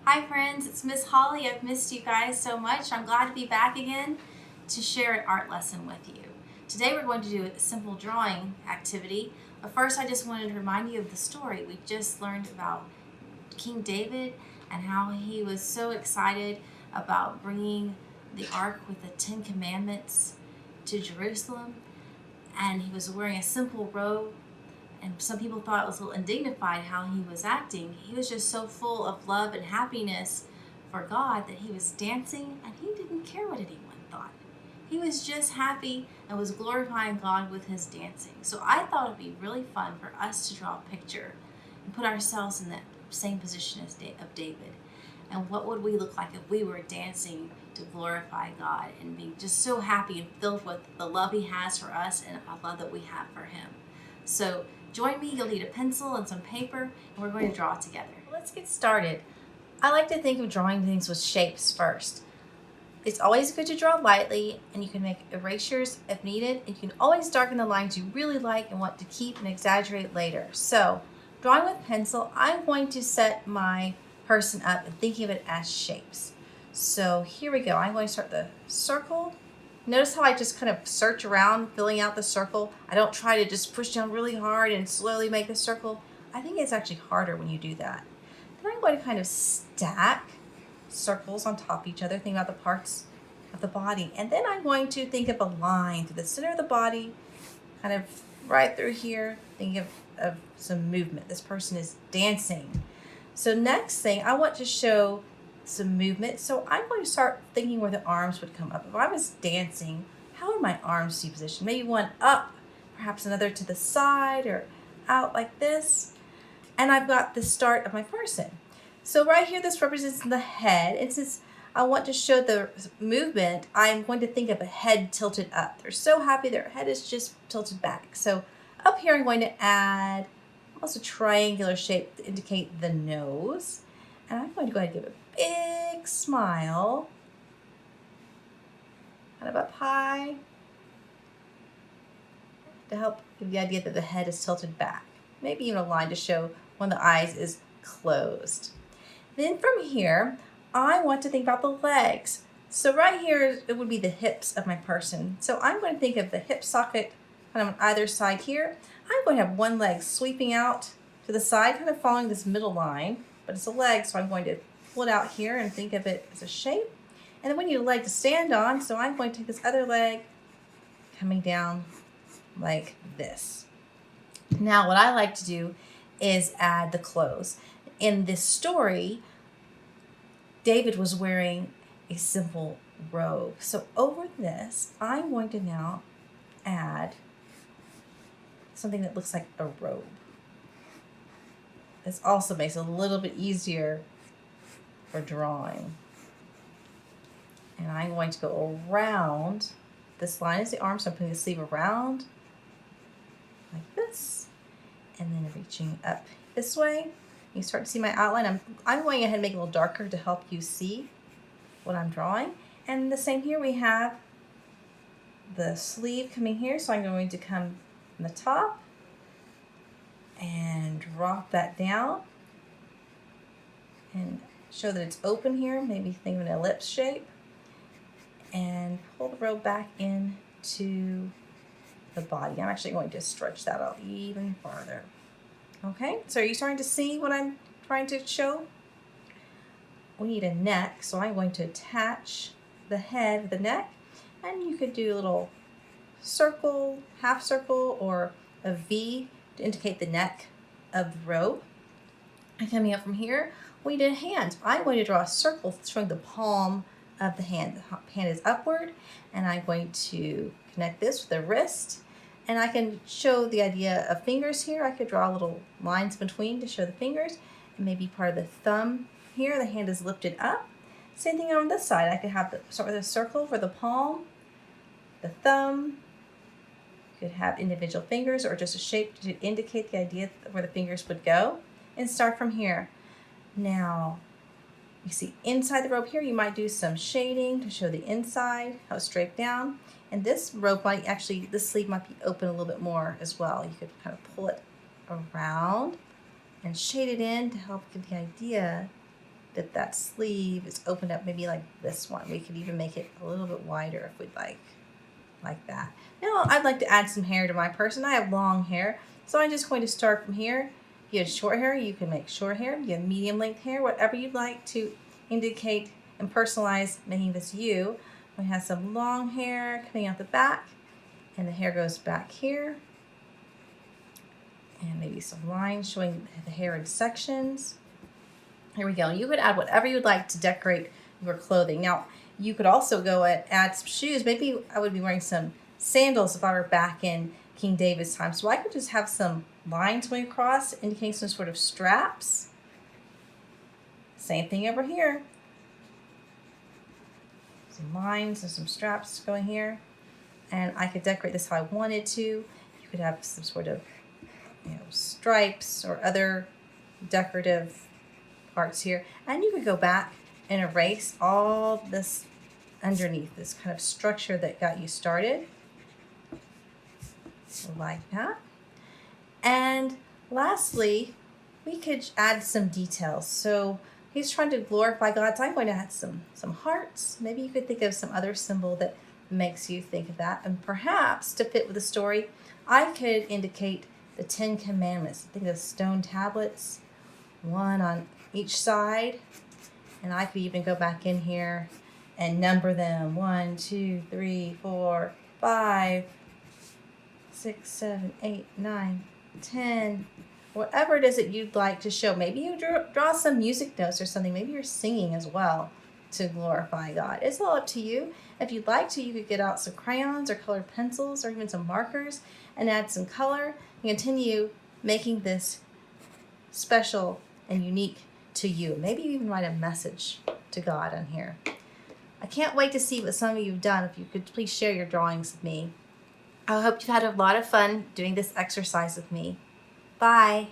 Hi friends, it's Miss Holly. I've missed you guys so much. I'm glad to be back again to share an art lesson with you. Today we're going to do a simple drawing activity, but first I just wanted to remind you of the story. We just learned about King David and how he was so excited about bringing the ark with the 10 commandments to Jerusalem, and he was wearing a simple robe. And some people thought it was a little undignified how he was acting. He was just so full of love and happiness for God that he was dancing and he didn't care what anyone thought. He was just happy and was glorifying God with his dancing. So I thought it'd be really fun for us to draw a picture and put ourselves in that same position as of David. And what would we look like if we were dancing to glorify God and being just so happy and filled with the love he has for us and a love that we have for him. So join me. You'll need a pencil and some paper, and we're going to draw together. Let's get started. I like to think of drawing things with shapes first. It's always good to draw lightly, and you can make erasures if needed. And you can always darken the lines you really like and want to keep and exaggerate later. So, drawing with pencil, I'm going to set my person up and thinking of it as shapes. So here we go. I'm going to start the circle. Notice how I just kind of search around filling out the circle. I don't try to just push down really hard and slowly make the circle. I think it's actually harder when you do that. Then I'm going to kind of stack circles on top of each other, think about the parts of the body. And then I'm going to think of a line through the center of the body, kind of right through here, thinking of some movement. This person is dancing. So next thing, I want to show some movement. So I'm going to start thinking where the arms would come up. If I was dancing, how would my arms be positioned? Maybe one up, perhaps another to the side or out like this. And I've got the start of my person. So right here, this represents the head. And since I want to show the movement, I'm going to think of a head tilted up. They're so happy their head is just tilted back. So up here, I'm going to add almost a triangular shape to indicate the nose. And I'm going to go ahead and give a big smile, kind of up high, to help give the idea that the head is tilted back. Maybe even a line to show when the eyes is closed. Then from here, I want to think about the legs. So right here, it would be the hips of my person. So I'm going to think of the hip socket kind of on either side here. I'm going to have one leg sweeping out to the side, kind of following this middle line, but it's a leg, so I'm going to pull it out here and think of it as a shape. And then we need a leg to stand on, so I'm going to take this other leg coming down like this. Now what I like to do is add the clothes. In this story, David was wearing a simple robe. So over this, I'm going to now add something that looks like a robe. This also makes it a little bit easier for drawing. And I'm going to go around. This line is the arm, so I'm putting the sleeve around like this. And then reaching up this way. You start to see my outline. I'm going ahead and make it a little darker to help you see what I'm drawing. And the same here, we have the sleeve coming here. So I'm going to come from the top and drop that down and show that it's open here, maybe think of an ellipse shape, and pull the robe back into the body. I'm actually going to stretch that out even farther. Okay, so are you starting to see what I'm trying to show? We need a neck, so I'm going to attach the head with the neck, and you could do a little circle, half circle, or a V to indicate the neck of the robe. And coming up from here, we did hands. I'm going to draw a circle showing the palm of the hand. The hand is upward, and I'm going to connect this with the wrist. And I can show the idea of fingers here. I could draw little lines between to show the fingers, and maybe part of the thumb here. The hand is lifted up. Same thing on this side. I could have start with a circle for the palm, the thumb. You could have individual fingers or just a shape to indicate the idea of where the fingers would go, and start from here. Now, you see inside the robe here, you might do some shading to show the inside, how it's draped down. And this robe might actually, this sleeve might be open a little bit more as well. You could kind of pull it around and shade it in to help give the idea that sleeve is opened up, maybe like this one. We could even make it a little bit wider if we'd like that. Now I'd like to add some hair to my person. I have long hair, so I'm just going to start from here. If you have short hair, you can make short hair. If you have medium length hair, whatever you'd like to indicate and personalize, making this you. We have some long hair coming out the back, and the hair goes back here. And maybe some lines showing the hair in sections. Here we go. You could add whatever you'd like to decorate your clothing. Now, you could also go and add some shoes. Maybe I would be wearing some sandals if I were back in King David's time. So I could just have some lines going across, indicating some sort of straps. Same thing over here. Some lines and some straps going here. And I could decorate this how I wanted to. You could have some sort of, stripes or other decorative parts here. And you could go back and erase all this underneath, this kind of structure that got you started. So like that. And lastly, we could add some details. So he's trying to glorify God. So I'm going to add some hearts. Maybe you could think of some other symbol that makes you think of that. And perhaps to fit with the story, I could indicate the 10 Commandments. Think of stone tablets, one on each side. And I could even go back in here and number them. 1, 2, 3, 4, 5, 6, 7, 8, 9, 10. Whatever it is that you'd like to show. Maybe you draw some music notes or something. Maybe you're singing as well to glorify God. It's all up to you. If you'd like to, you could get out some crayons or colored pencils or even some markers and add some color and continue making this special and unique to you. Maybe you even write a message to God on here. I can't wait to see what some of you have done. If you could please share your drawings with me. I hope you've had a lot of fun doing this exercise with me. Bye.